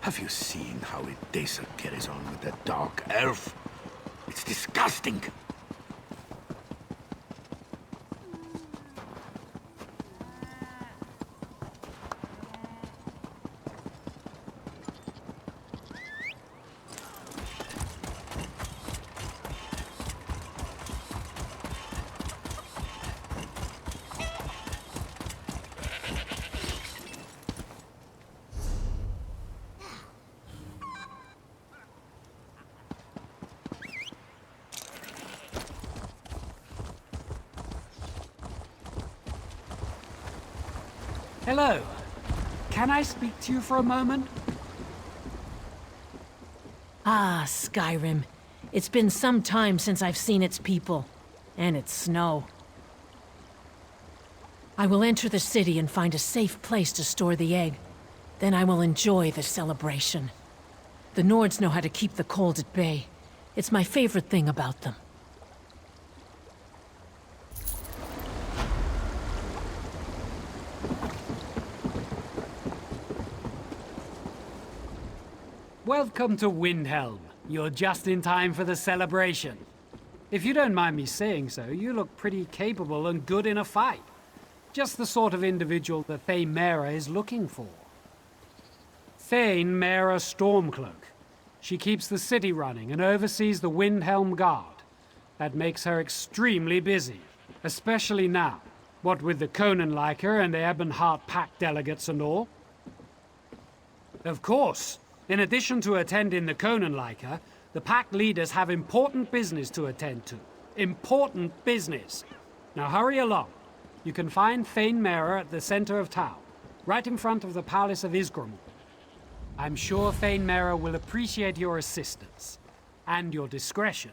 Have you seen how Edessa carries on with that dark elf? It's disgusting! Hello. Can I speak to you for a moment? Ah, Skyrim. It's been some time since I've seen its people. And its snow. I will enter the city and find a safe place to store the egg. Then I will enjoy the celebration. The Nords know how to keep the cold at bay. It's my favorite thing about them. Welcome to Windhelm. You're just in time for the celebration. If you don't mind me saying so, you look pretty capable and good in a fight. Just the sort of individual that Thane Mera is looking for. Thane Mera Stormcloak. She keeps the city running and oversees the Windhelm Guard. That makes her extremely busy, especially now. What with the Conanliker and the Ebonheart Pact delegates and all. Of course. In addition to attending the Conanliker, the Pact leaders have important business to attend to. Important business. Now hurry along. You can find Thane Mera at the center of town, right in front of the Palace of Yorgrim. I'm sure Thane Mera will appreciate your assistance, and your discretion.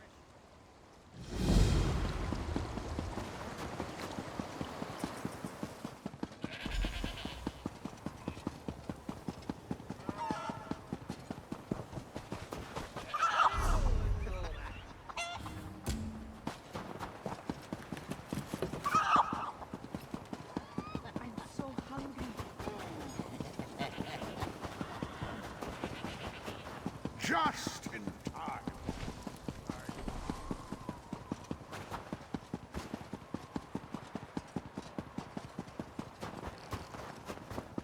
Just in time.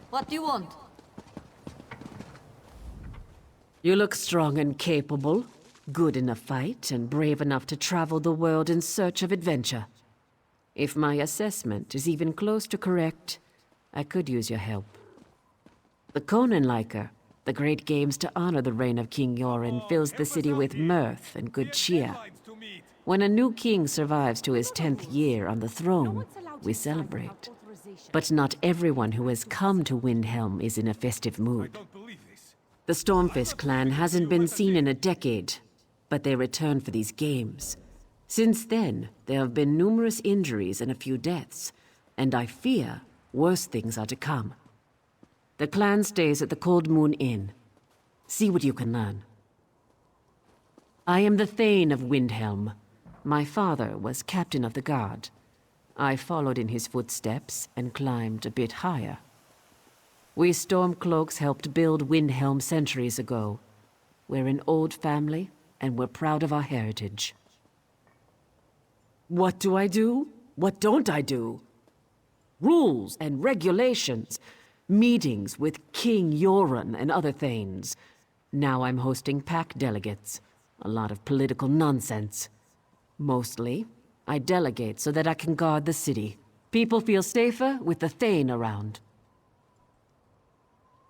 What do you want? You look strong and capable, good in a fight, and brave enough to travel the world in search of adventure. If my assessment is even close to correct, I could use your help. The Conanliker, the great games to honor the reign of King Yorgrim, fills the city with mirth and good cheer. When a new king survives to his 10th year on the throne, we celebrate. But not everyone who has come to Windhelm is in a festive mood. The Stormfist clan hasn't been seen in a decade, but they return for these games. Since then, there have been numerous injuries and a few deaths, and I fear worse things are to come. The clan stays at the Cold Moon Inn. See what you can learn. I am the Thane of Windhelm. My father was captain of the guard. I followed in his footsteps and climbed a bit higher. We Stormcloaks helped build Windhelm centuries ago. We're an old family, and we're proud of our heritage. What do I do? What don't I do? Rules and regulations. Meetings with King Yorgrim and other Thanes. Now I'm hosting Pact delegates. A lot of political nonsense. Mostly, I delegate so that I can guard the city. People feel safer with the Thane around.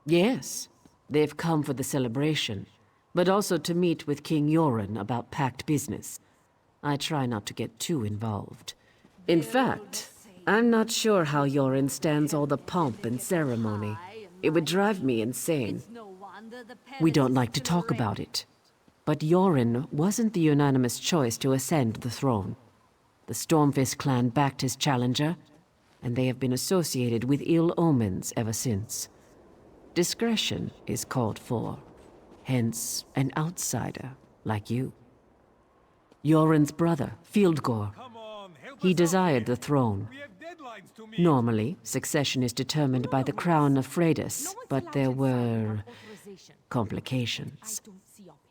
Yes, they've come for the celebration, but also to meet with King Yorgrim about Pact business. I try not to get too involved. In fact, I'm not sure how Yorgrim stands all the pomp and ceremony. It would drive me insane. We don't like to talk about it. But Yorgrim wasn't the unanimous choice to ascend the throne. The Stormfist clan backed his challenger, and they have been associated with ill omens ever since. Discretion is called for, hence an outsider like you. Yorgrim's brother, Fieldgore. He desired the throne. Normally, succession is determined by the crown of Freydis, but there were complications.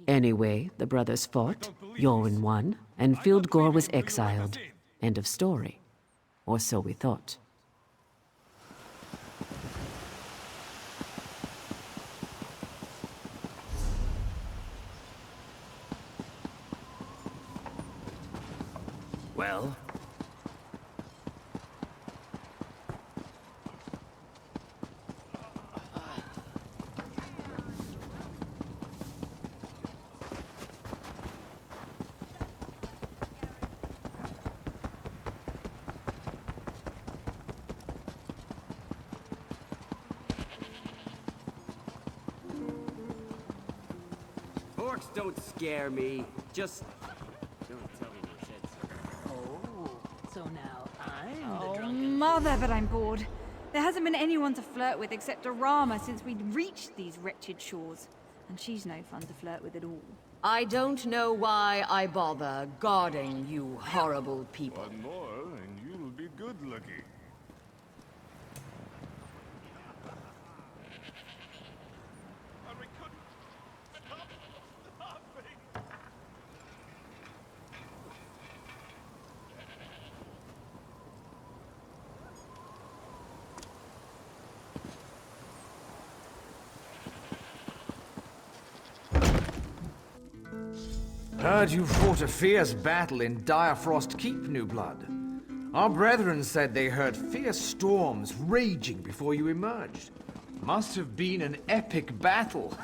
Anyway, the brothers fought, Yorgrim won, and Fildgor was exiled. End of story. Or so we thought. Well? Orcs don't scare me. Just don't tell me your shit. Oh, so now I'm the Oh, drunken... mother, but I'm bored. There hasn't been anyone to flirt with except Arama since we'd reached these wretched shores. And she's no fun to flirt with at all. I don't know why I bother guarding you horrible people. One more, and you'll be good looking. Heard you fought a fierce battle in Direfrost Keep, New Blood. Our brethren said they heard fierce storms raging before you emerged. Must have been an epic battle.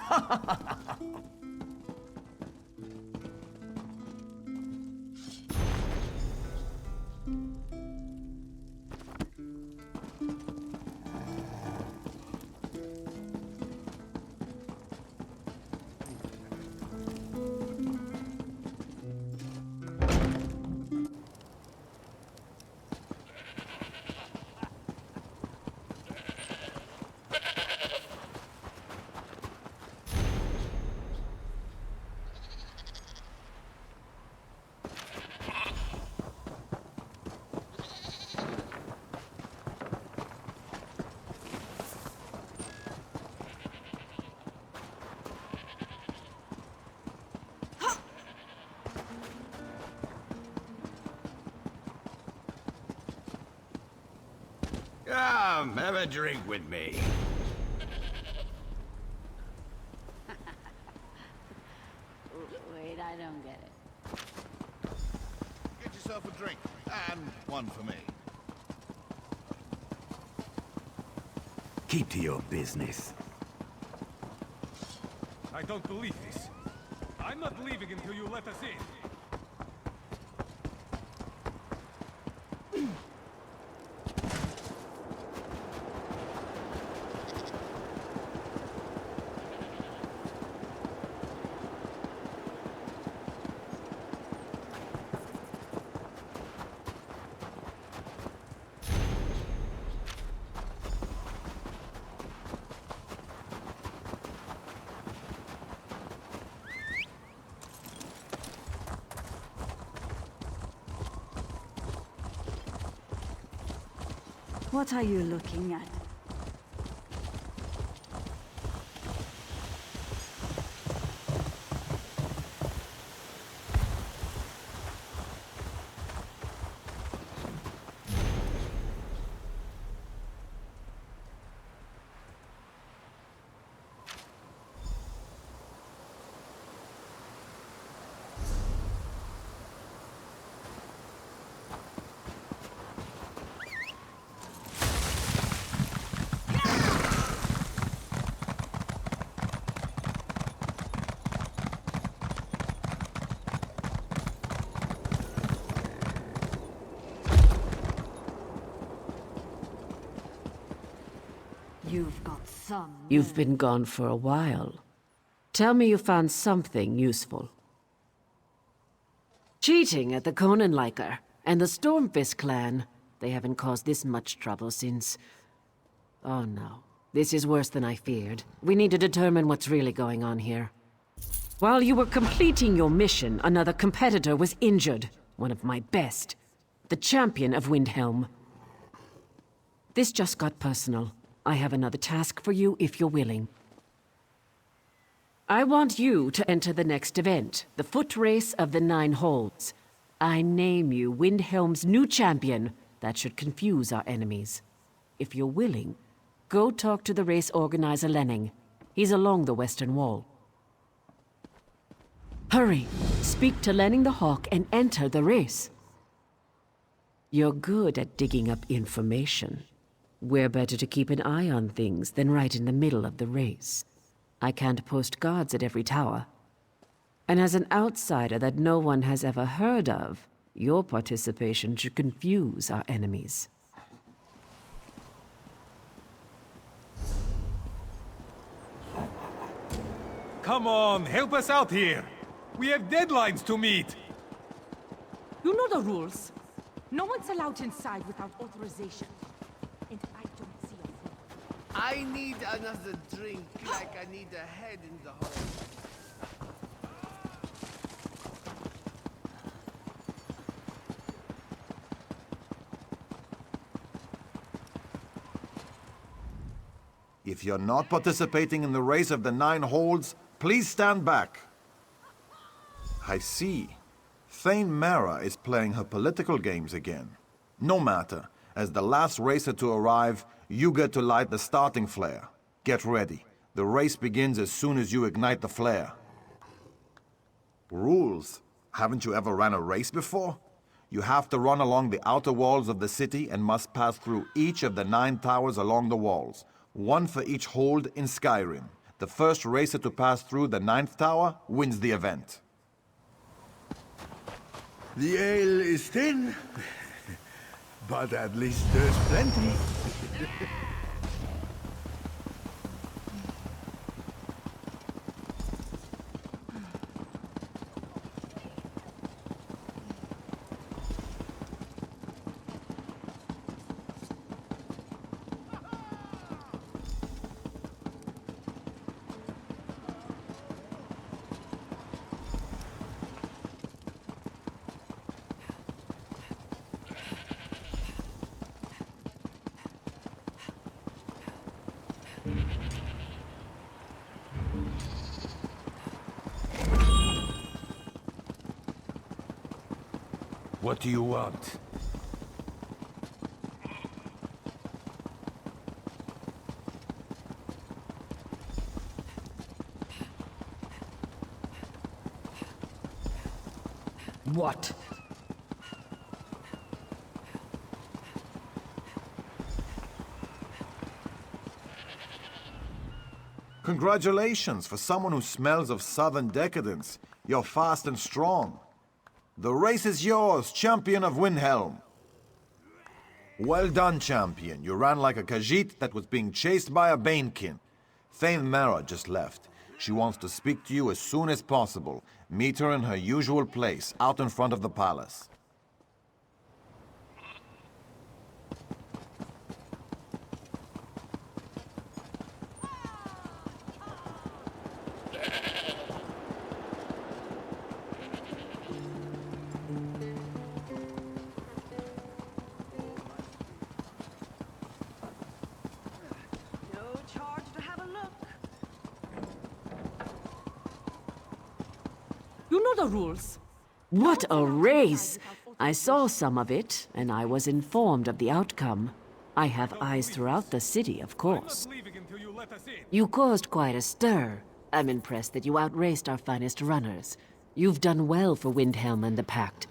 Come, have a drink with me. Wait, I don't get it. Get yourself a drink, and one for me. Keep to your business. I don't believe this. I'm not leaving until you let us in. What are you looking at? You've got some. You've been gone for a while. Tell me you found something useful. Cheating at the Conanliker and the Stormfist clan. They haven't caused this much trouble since... Oh no. This is worse than I feared. We need to determine what's really going on here. While you were completing your mission, another competitor was injured. One of my best. The champion of Windhelm. This just got personal. I have another task for you if you're willing. I want you to enter the next event, the foot race of the 9 Holds. I name you Windhelm's new champion. That should confuse our enemies. If you're willing, go talk to the race organizer Lenning. He's along the western wall. Hurry! Speak to Lenning the Hawk and enter the race. You're good at digging up information. We're better to keep an eye on things than right in the middle of the race. I can't post guards at every tower. And as an outsider that no one has ever heard of, your participation should confuse our enemies. Come on, help us out here. We have deadlines to meet. You know the rules. No one's allowed inside without authorization. And I don't see a flaw. I need another drink, like I need a head in the hole. If you're not participating in the race of the 9 Holds, please stand back. I see. Thane Mara is playing her political games again. No matter. As the last racer to arrive, you get to light the starting flare. Get ready. The race begins as soon as you ignite the flare. Rules? Haven't you ever ran a race before? You have to run along the outer walls of the city and must pass through each of the 9 towers along the walls. 1 for each hold in Skyrim. The first racer to pass through the 9th tower wins the event. The ale is thin, but at least there's plenty. What do you want? What? Congratulations, for someone who smells of southern decadence. You're fast and strong. The race is yours, champion of Windhelm. Well done, champion. You ran like a Khajiit that was being chased by a Banekin. Thane Mara just left. She wants to speak to you as soon as possible. Meet her in her usual place, out in front of the palace. You know the rules. What a race! I saw some of it, and I was informed of the outcome. I have eyes throughout the city, of course. You caused quite a stir. I'm impressed that you outraced our finest runners. You've done well for Windhelm and the Pact.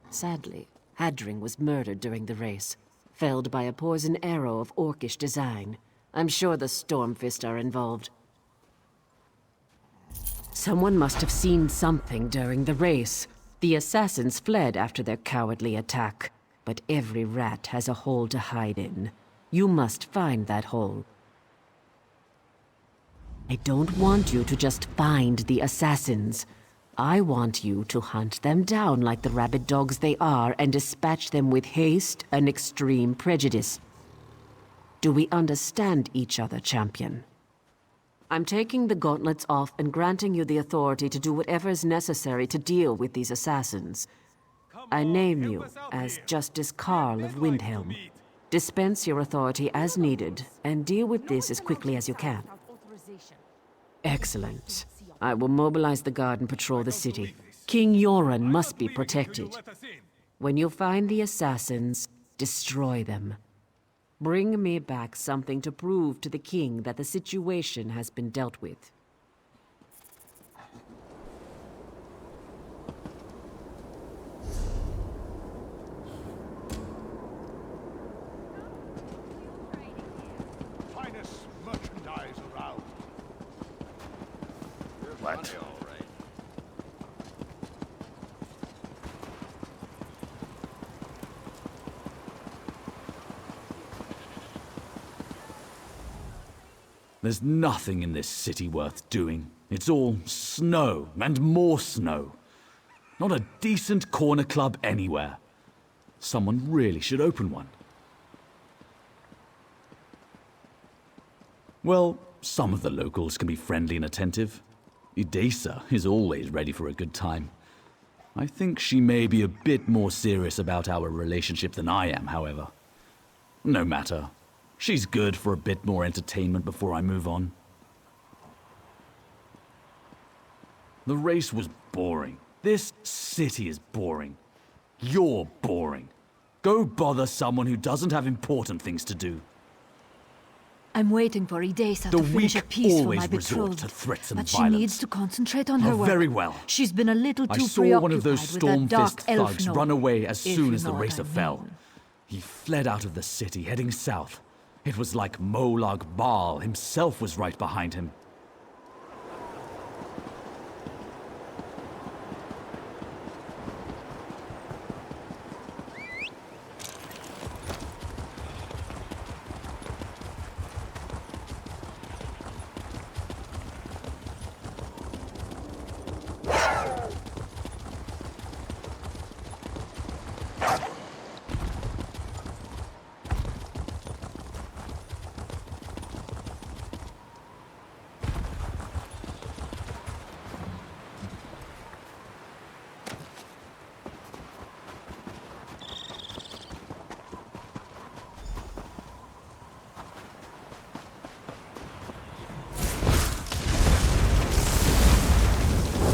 Sadly, Hadring was murdered during the race, felled by a poison arrow of orcish design. I'm sure the Stormfist are involved. Someone must have seen something during the race. The assassins fled after their cowardly attack, but every rat has a hole to hide in. You must find that hole. I don't want you to just find the assassins. I want you to hunt them down like the rabid dogs they are and dispatch them with haste and extreme prejudice. Do we understand each other, champion? I'm taking the gauntlets off and granting you the authority to do whatever is necessary to deal with these assassins. I name you as Justice Carl of Windhelm. Dispense your authority as needed, and deal with this as quickly as you can. Excellent. I will mobilize the guard and patrol the city. King Yorgrim must be protected. When you find the assassins, destroy them. Bring me back something to prove to the king that the situation has been dealt with. Finest merchandise around. What? There's nothing in this city worth doing. It's all snow and more snow. Not a decent corner club anywhere. Someone really should open one. Well, some of the locals can be friendly and attentive. Edessa is always ready for a good time. I think she may be a bit more serious about our relationship than I am, however. No matter. She's good for a bit more entertainment before I move on. The race was boring. This city is boring. You're boring. Go bother someone who doesn't have important things to do. I'm waiting for Edessa The to finish a weak piece for always my resort betrothed. to threats and But she violence. needs to concentrate on her Oh, work. very well. She's been a little I too saw preoccupied one of those with that dark Stormfist elf thugs noble, run away as if soon you as the know what racer I fell. mean. He fled out of the city, heading south. It was like Molag Bal himself was right behind him.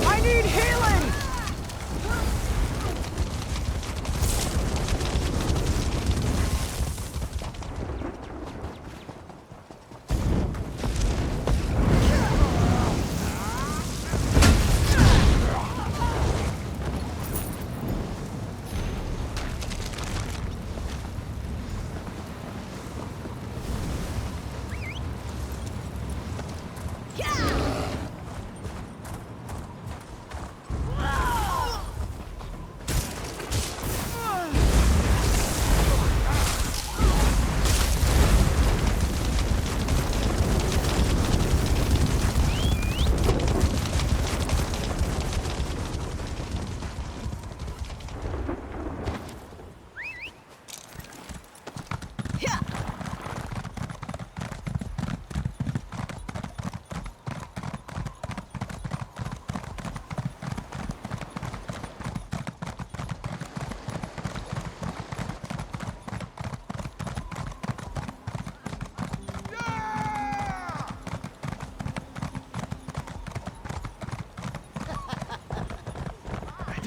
I need healing!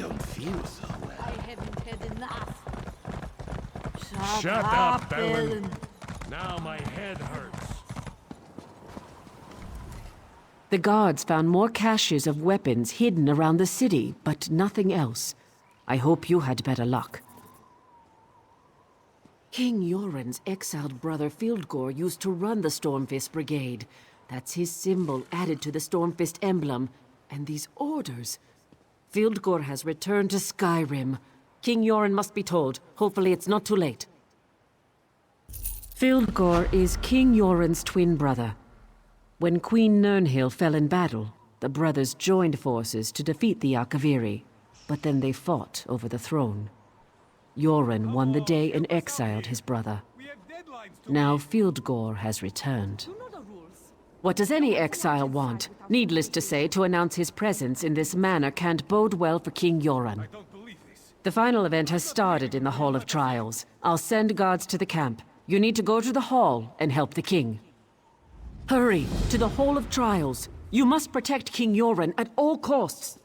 I haven't had enough. Shut up, Ellen. Now my head hurts. The guards found more caches of weapons hidden around the city, but nothing else. I hope you had better luck. King Yorgrim's exiled brother Fildgor used to run the Stormfist Brigade. That's his symbol added to the Stormfist emblem. And these orders... Fildgor has returned to Skyrim. King Yorgrim must be told. Hopefully it's not too late. Fildgor is King Yorgrim's twin brother. When Queen Nirnhild fell in battle, the brothers joined forces to defeat the Akaviri, but then they fought over the throne. Yorgrim won the day and exiled his brother. Now Fildgor has returned. What does any exile want? Needless to say, to announce his presence in this manor can't bode well for King Yorgrim. The final event has started in the Hall of Trials. I'll send guards to the camp. You need to go to the hall and help the king. Hurry, to the Hall of Trials. You must protect King Yorgrim at all costs.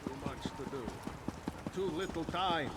Too much to do. Too little time.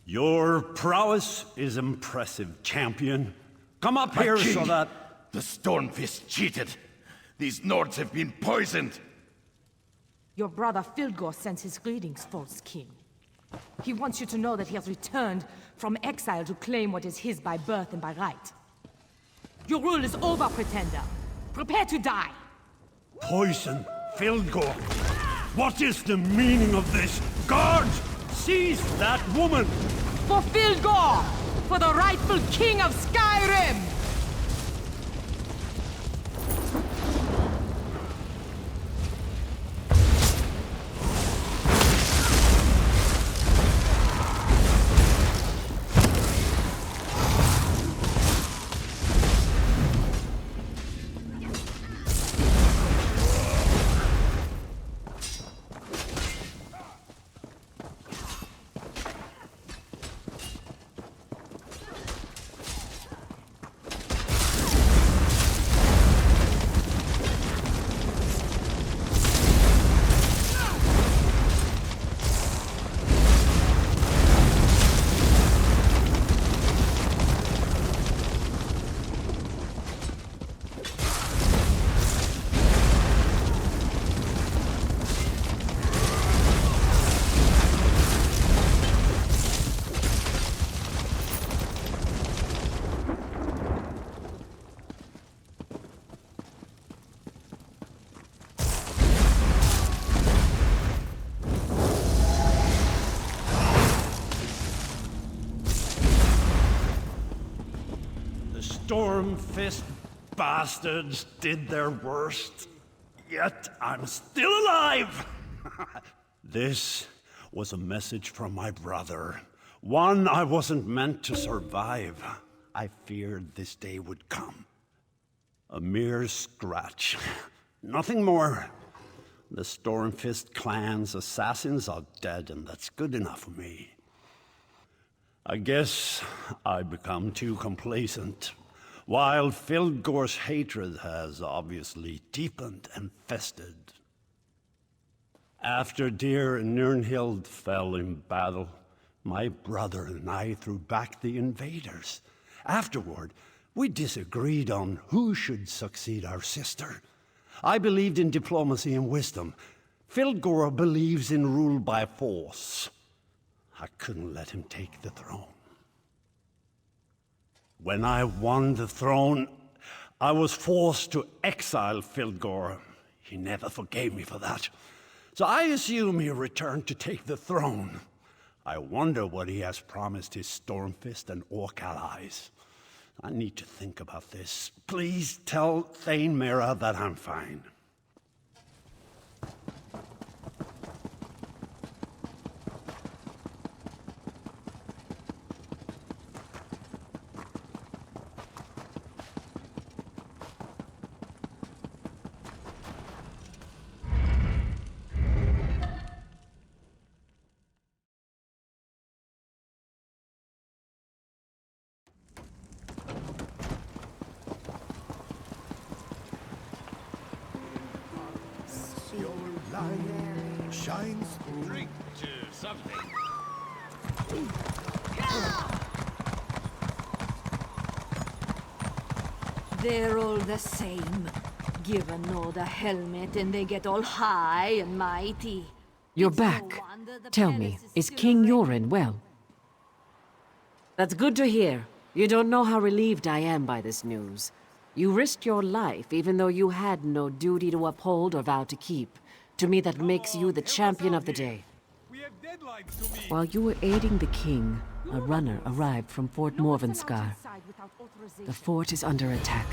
Your prowess is impressive, champion. Come up here so that... The Stormfist cheated. These Nords have been poisoned. Your brother Fildgor sends his greetings, false king. He wants you to know that he has returned from exile to claim what is his by birth and by right. Your rule is over, pretender. Prepare to die. Poison, Fildgor. What is the meaning of this? Guards, seize that woman! For Fildgor! For the rightful king of Skyrim! Stormfist bastards did their worst, yet I'm still alive! This was a message from my brother, one I wasn't meant to survive. I feared this day would come. A mere scratch, nothing more. The Stormfist clan's assassins are dead, and that's good enough for me. I guess I've become too complacent. While Fildgor's hatred has obviously deepened and festered. After dear Nirnhild fell in battle, my brother and I threw back the invaders. Afterward, we disagreed on who should succeed our sister. I believed in diplomacy and wisdom. Fildgor believes in rule by force. I couldn't let him take the throne. When I won the throne, I was forced to exile Fildgor. He never forgave me for that. So I assume he returned to take the throne. I wonder what he has promised his Stormfist and Orc allies. I need to think about this. Please tell Thane Mera that I'm fine. light shines through. Drink to something. They're all the same. Give all the helmet and they get all high and mighty. You're back. Tell me, is King Yorgrim well? That's good to hear. You don't know how relieved I am by this news. You risked your life even though you had no duty to uphold or vow to keep. To me, that makes you the champion of the day. While you were aiding the king, a runner arrived from Fort Morvenskar. The fort is under attack.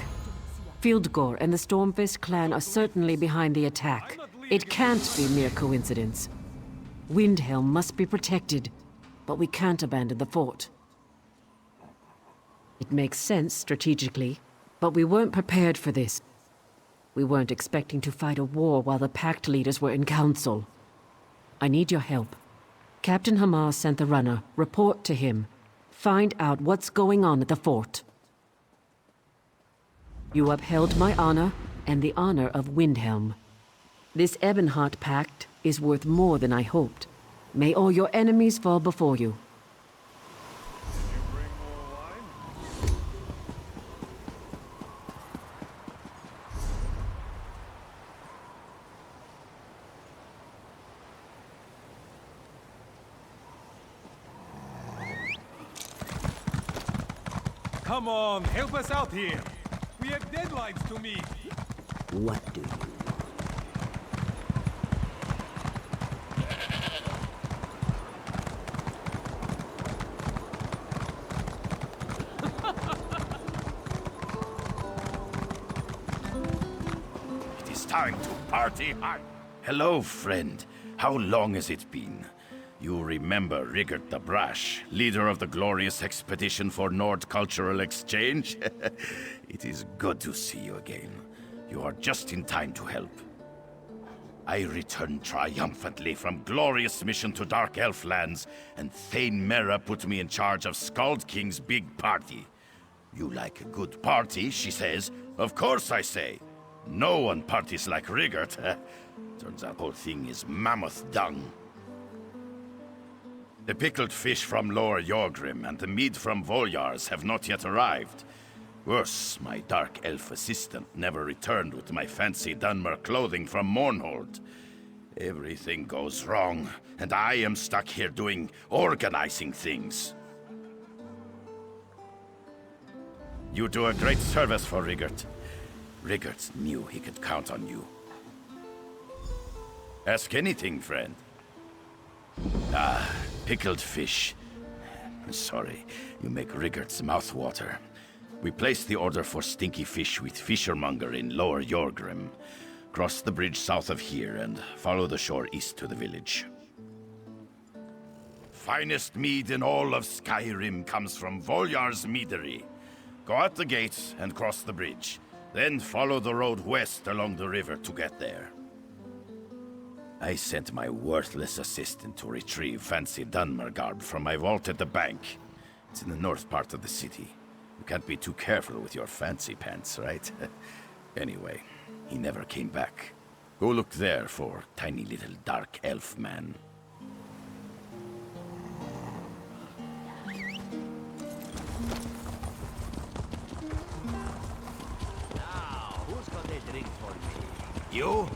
Fieldgore and the Stormfist clan are certainly behind the attack. It can't be mere coincidence. Windhelm must be protected, but we can't abandon the fort. It makes sense strategically, but we weren't prepared for this. We weren't expecting to fight a war while the Pact leaders were in council. I need your help. Captain Hamar sent the runner. Report to him. Find out what's going on at the fort. You upheld my honor and the honor of Windhelm. This Ebonheart pact is worth more than I hoped. May all your enemies fall before you. Come on, help us out here. We have deadlines to meet. What do you It is time to party hard. Hello, friend. How long has it been? You remember Rigert the Brash, leader of the glorious expedition for Nord Cultural Exchange? It is good to see you again. You are just in time to help. I returned triumphantly from glorious mission to Dark Elf lands, and Thane Mera put me in charge of Skald King's big party. You like a good party, she says. Of course I say. No one parties like Rigert. Turns out the whole thing is mammoth dung. The pickled fish from Lower Yorgrim and the mead from Voljars have not yet arrived. Worse, my dark elf assistant never returned with my fancy Dunmer clothing from Mournhold. Everything goes wrong, and I am stuck here doing organizing things. You do a great service for Rigert. Rigert knew he could count on you. Ask anything, friend. Ah, pickled fish. Sorry, you make Rigert's mouth water. We placed the order for stinky fish with Fishermonger in Lower Yorgrim. Cross the bridge south of here and follow the shore east to the village. Finest mead in all of Skyrim comes from Voljar's meadery. Go out the gates and cross the bridge. Then follow the road west along the river to get there. I sent my worthless assistant to retrieve fancy Dunmer garb from my vault at the bank. It's in the north part of the city. You can't be too careful with your fancy pants, right? Anyway, he never came back. Go look there for tiny little dark elf man. Now, who's got a drink for me? You?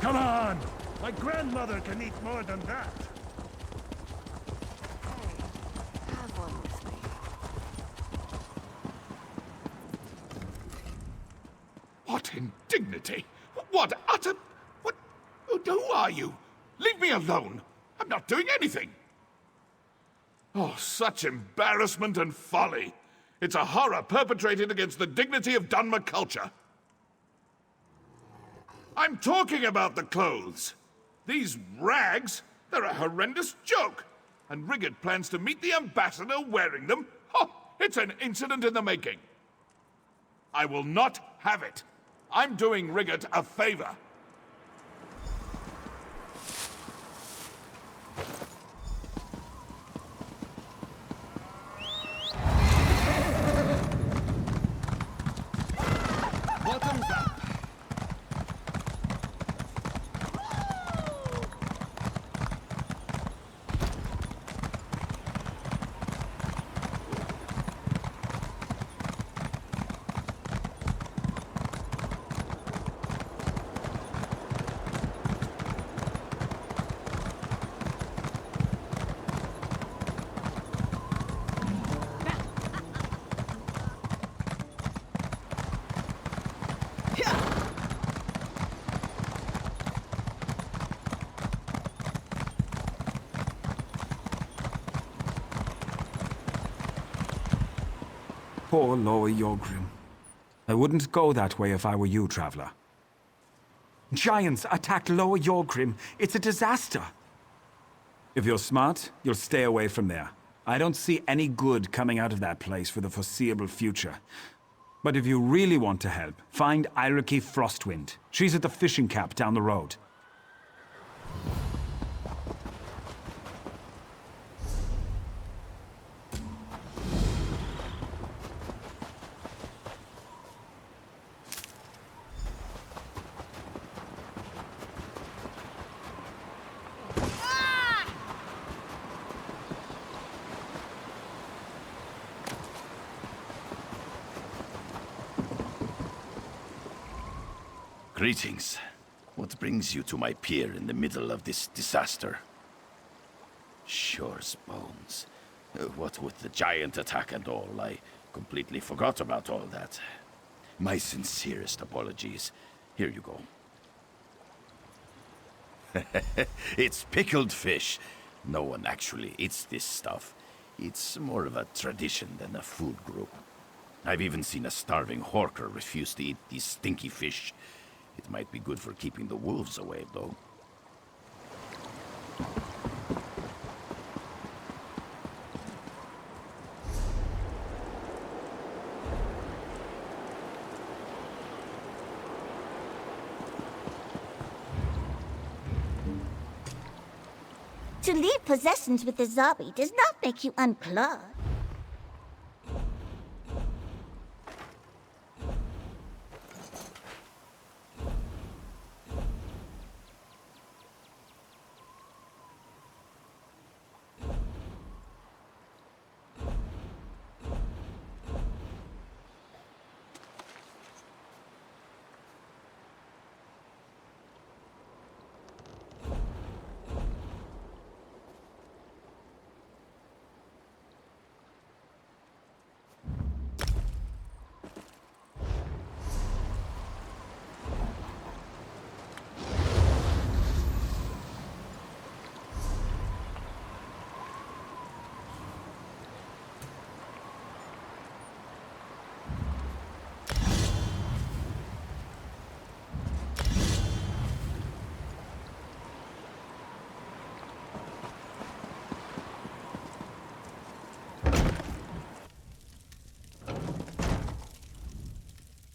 Come on! My grandmother can eat more than that. Have one with me. What indignity! What utter... What... Who are you? Leave me alone! I'm not doing anything! Oh, such embarrassment and folly! It's a horror perpetrated against the dignity of Dunmer culture. I'm talking about the clothes. These rags, they're a horrendous joke. And Rigert plans to meet the ambassador wearing them? Oh, it's an incident in the making. I will not have it. I'm doing Rigert a favor. Bottoms up. Poor Lower Yorgrim. I wouldn't go that way if I were you, traveler. Giants attacked Lower Yorgrim. It's a disaster. If you're smart, you'll stay away from there. I don't see any good coming out of that place for the foreseeable future. But if you really want to help, find Eiriki Frostwind. She's at the fishing camp down the road. Greetings. What brings you to my pier in the middle of this disaster? Shore's bones. What with the giant attack and all, I completely forgot about all that. My sincerest apologies. Here you go. It's pickled fish. No one actually eats this stuff. It's more of a tradition than a food group. I've even seen a starving horker refuse to eat these stinky fish. It might be good for keeping the wolves away, though. To leave possessions with the zombie does not make you unclawed.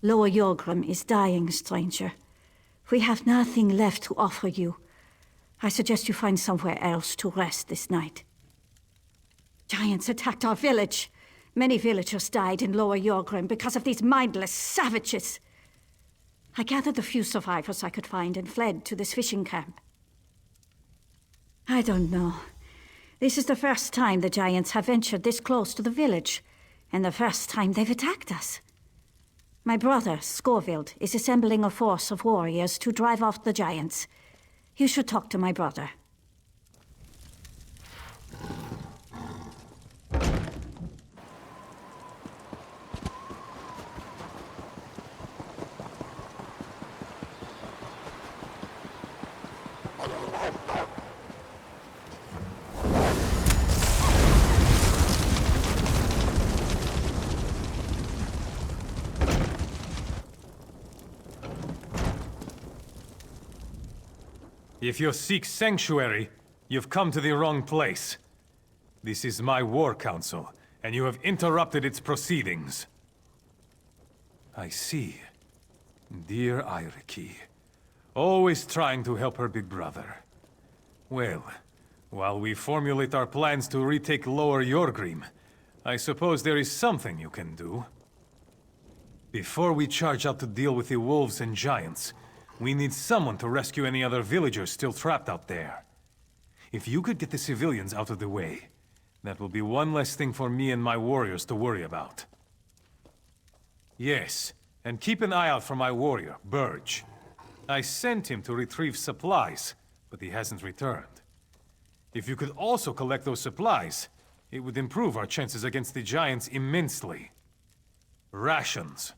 Lower Yorgrim is dying, stranger. We have nothing left to offer you. I suggest you find somewhere else to rest this night. Giants attacked our village. Many villagers died in Lower Yorgrim because of these mindless savages. I gathered the few survivors I could find and fled to this fishing camp. I don't know. This is the first time the Giants have ventured this close to the village, and the first time they've attacked us. My brother, Scorvild, is assembling a force of warriors to drive off the Giants. You should talk to my brother. If you seek sanctuary, you've come to the wrong place. This is my war council, and you have interrupted its proceedings. I see. Dear Eiriki. Always trying to help her big brother. Well, while we formulate our plans to retake Lower Yorgrim, I suppose there is something you can do. Before we charge out to deal with the wolves and giants, we need someone to rescue any other villagers still trapped out there. If you could get the civilians out of the way, that will be one less thing for me and my warriors to worry about. Yes, and keep an eye out for my warrior, Burge. I sent him to retrieve supplies, but he hasn't returned. If you could also collect those supplies, it would improve our chances against the giants immensely. Rations.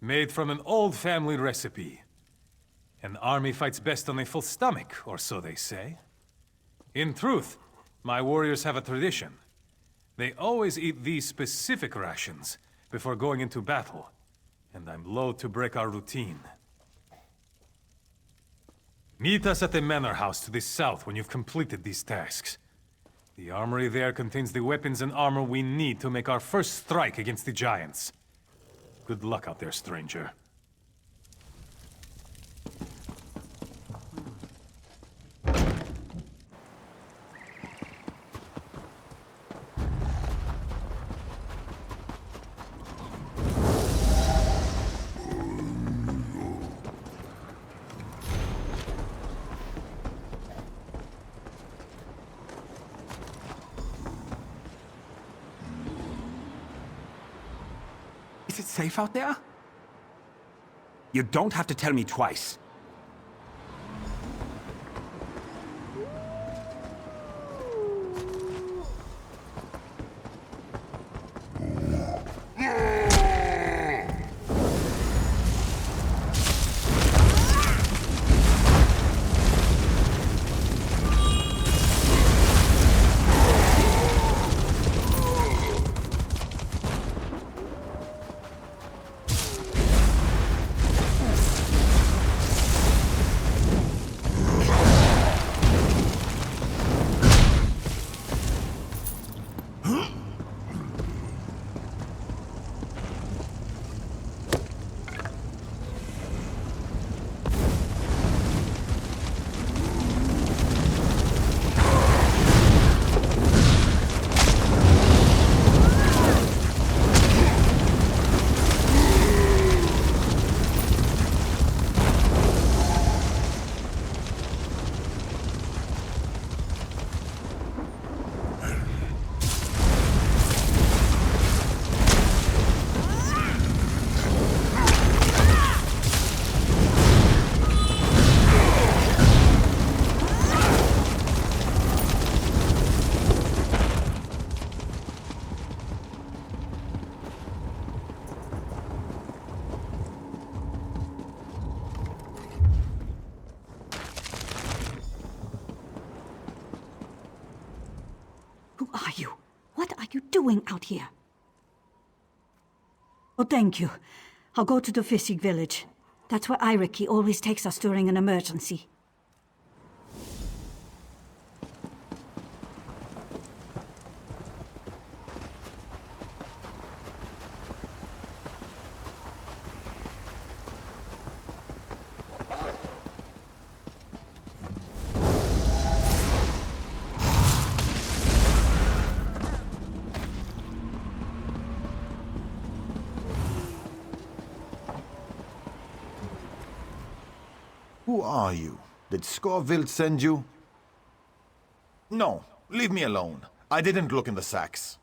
Made from an old family recipe. An army fights best on a full stomach, or so they say. In truth, my warriors have a tradition. They always eat these specific rations before going into battle, and I'm loath to break our routine. Meet us at the manor house to the south when you've completed these tasks. The armory there contains the weapons and armor we need to make our first strike against the giants. Good luck out there, stranger. Is it safe out there? You don't have to tell me twice. Who are you? What are you doing out here? Oh, thank you. I'll go to the fishing village. That's where Eiriki always takes us during an emergency. Who are you? Did Scorvild send you? No, leave me alone. I didn't look in the sacks.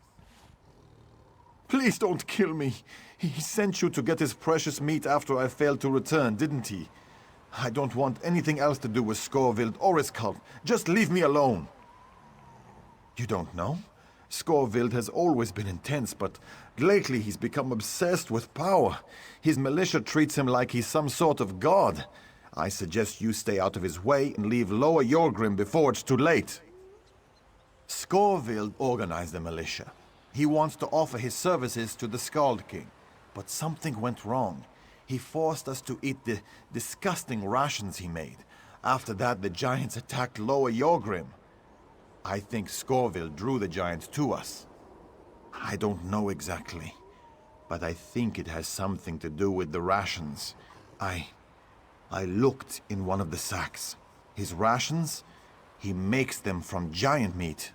Please don't kill me. He sent you to get his precious meat after I failed to return, didn't he? I don't want anything else to do with Scorvild or his cult. Just leave me alone. You don't know? Scorvild has always been intense, but lately he's become obsessed with power. His militia treats him like he's some sort of god. I suggest you stay out of his way and leave Lower Yorgrim before it's too late. Scorvild organized the militia. He wants to offer his services to the Skald King. But something went wrong. He forced us to eat the disgusting rations he made. After that, the giants attacked Lower Yorgrim. I think Scorvild drew the giants to us. I don't know exactly. but I think it has something to do with the rations. I looked in one of the sacks. His rations, he makes them from giant meat.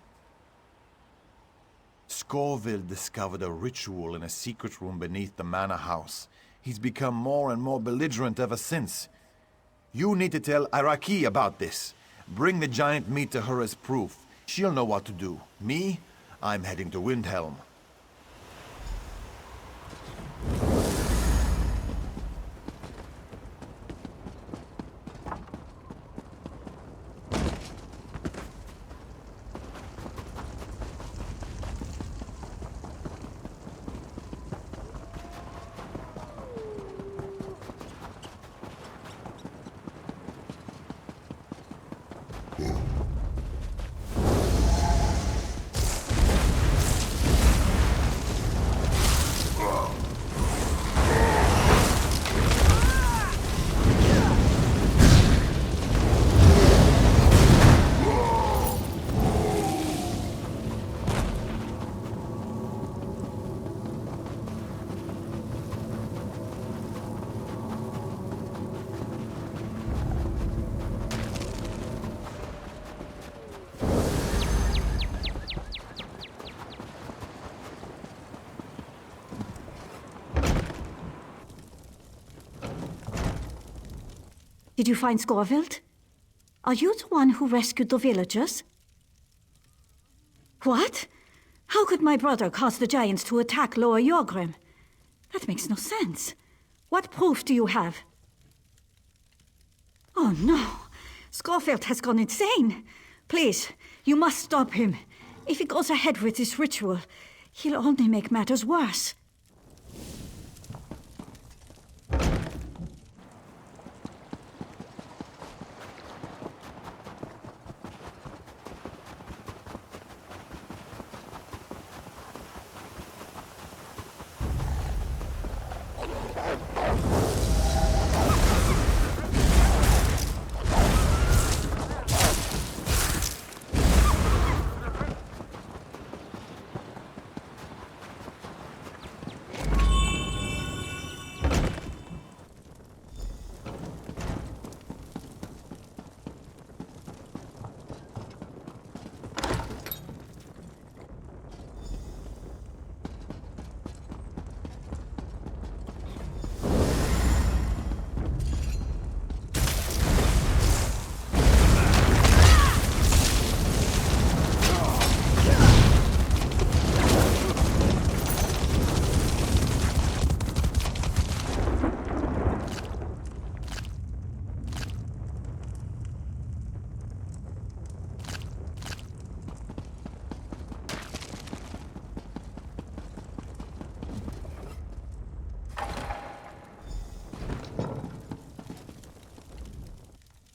Scoville discovered a ritual in a secret room beneath the manor house. He's become more and more belligerent ever since. You need to tell Iraqi about this. Bring the giant meat to her as proof. She'll know what to do. Me? I'm heading to Windhelm. Did you find Scoville? Are you the one who rescued the villagers? What? How could my brother cause the giants to attack Lower Yorgrim? That makes no sense. What proof do you have? Oh no! Scoville has gone insane! Please, you must stop him. If he goes ahead with this ritual, he'll only make matters worse.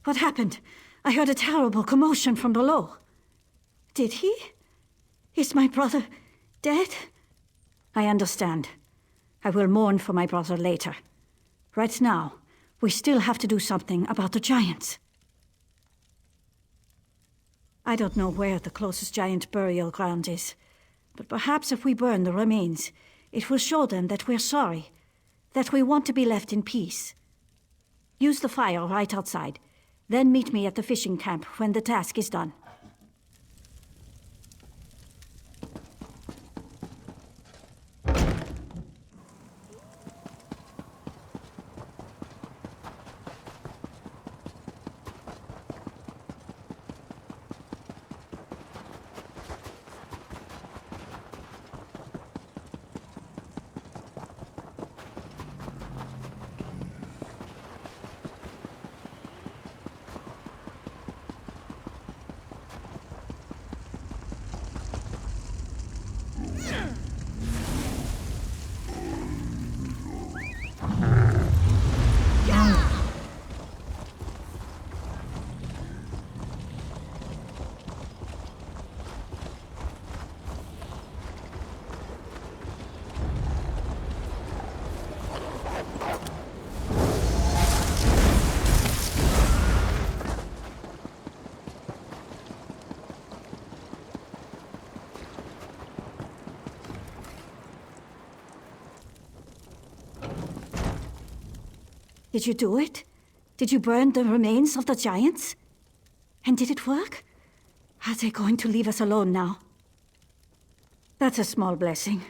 What happened? I heard a terrible commotion from below. Did he? Is my brother dead? I understand. I will mourn for my brother later. Right now, we still have to do something about the giants. I don't know where the closest giant burial ground is, but perhaps if we burn the remains, it will show them that we're sorry, that we want to be left in peace. Use the fire right outside. Then meet me at the fishing camp when the task is done. Did you do it? Did you burn the remains of the giants? And did it work? Are they going to leave us alone now? That's a small blessing.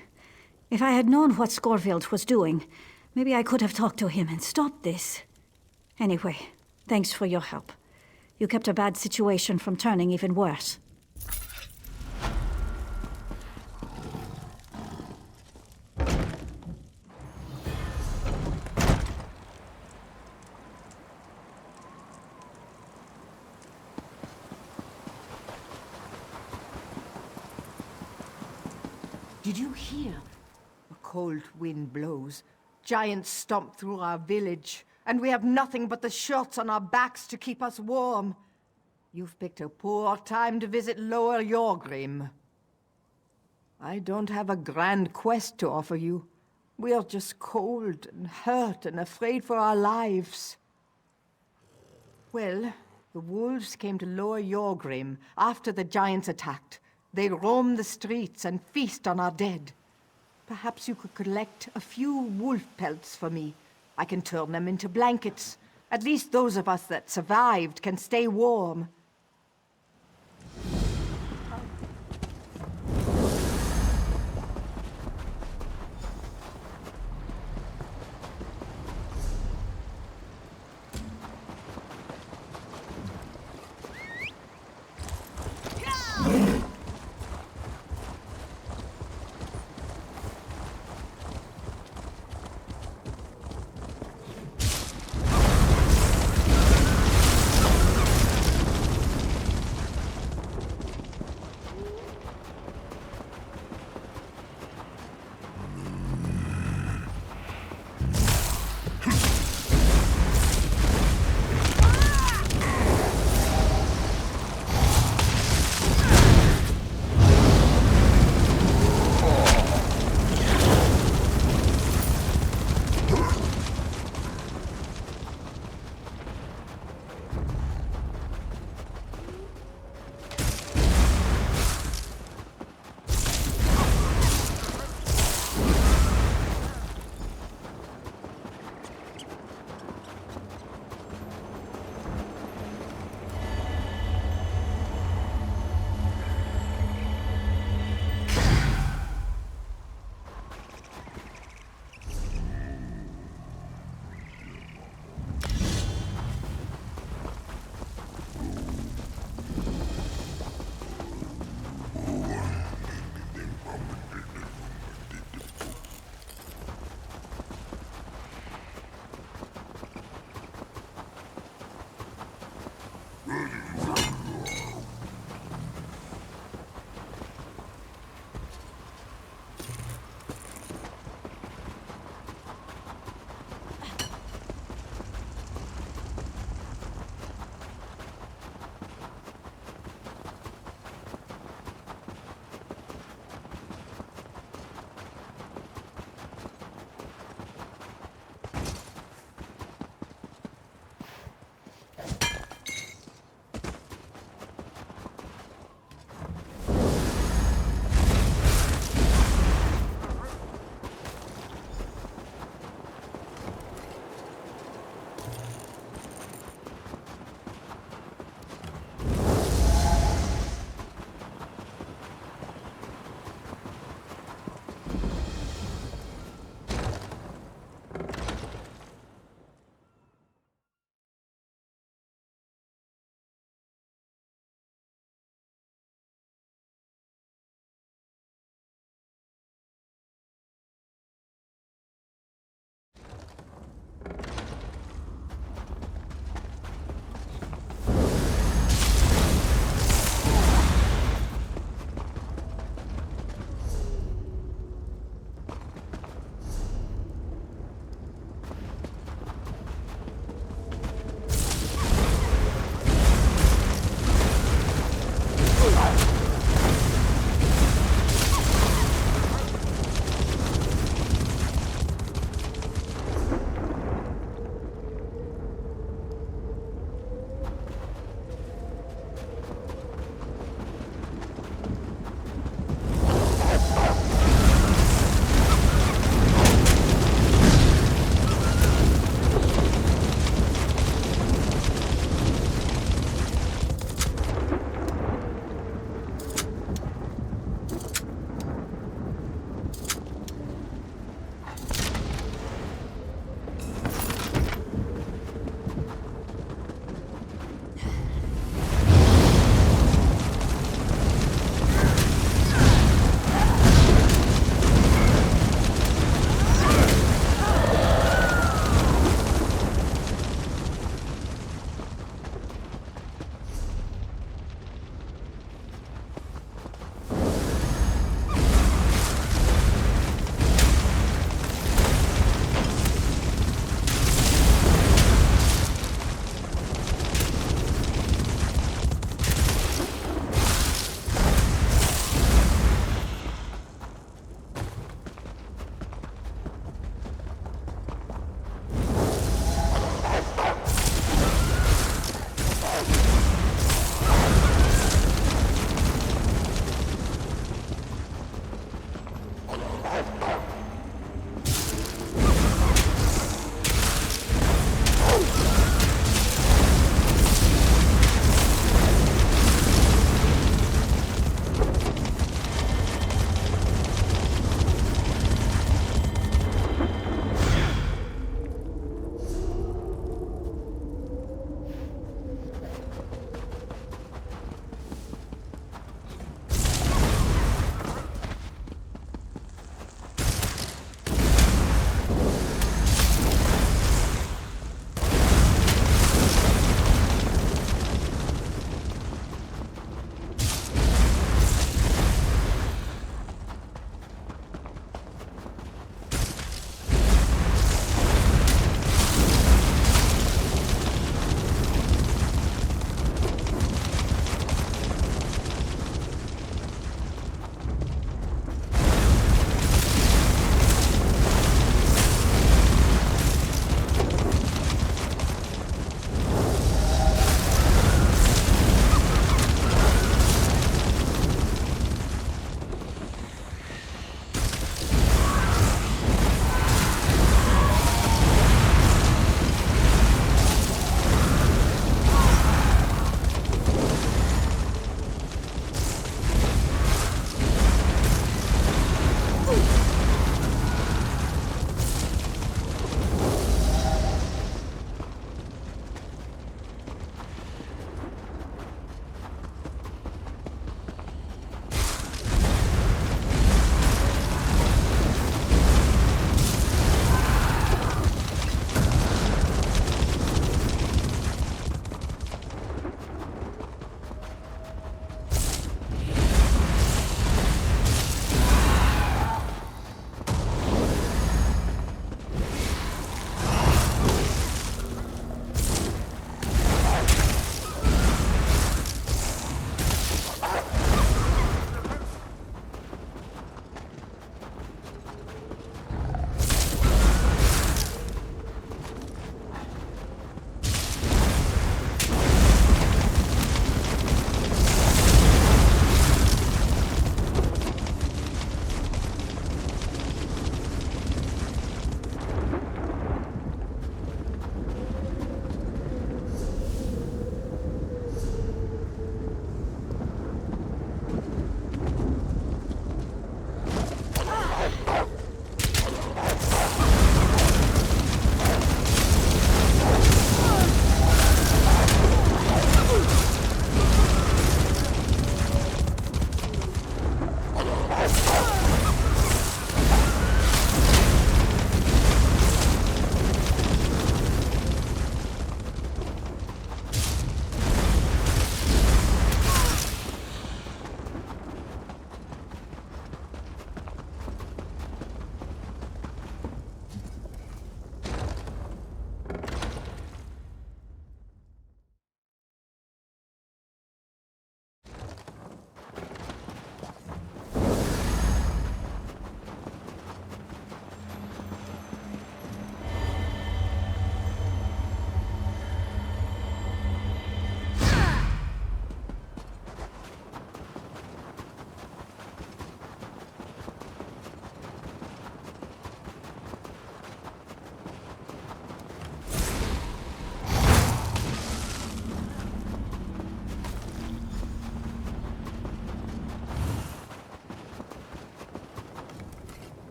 If I had known what Scorfield was doing, maybe I could have talked to him and stopped this. Anyway, thanks for your help. You kept a bad situation from turning even worse. Did you hear? A cold wind blows. Giants stomp through our village, and we have nothing but the shirts on our backs to keep us warm. You've picked a poor time to visit Lower Yorgrim. I don't have a grand quest to offer you. We are just cold and hurt and afraid for our lives. Well, the wolves came to Lower Yorgrim after the giants attacked. They roam the streets and feast on our dead. Perhaps you could collect a few wolf pelts for me. I can turn them into blankets. At least those of us that survived can stay warm.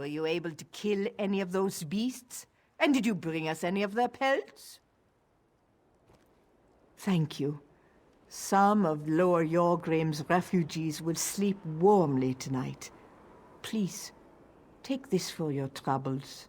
Were you able to kill any of those beasts? And did you bring us any of their pelts? Thank you. Some of Lower Yorgrim's refugees will sleep warmly tonight. Please, take this for your troubles.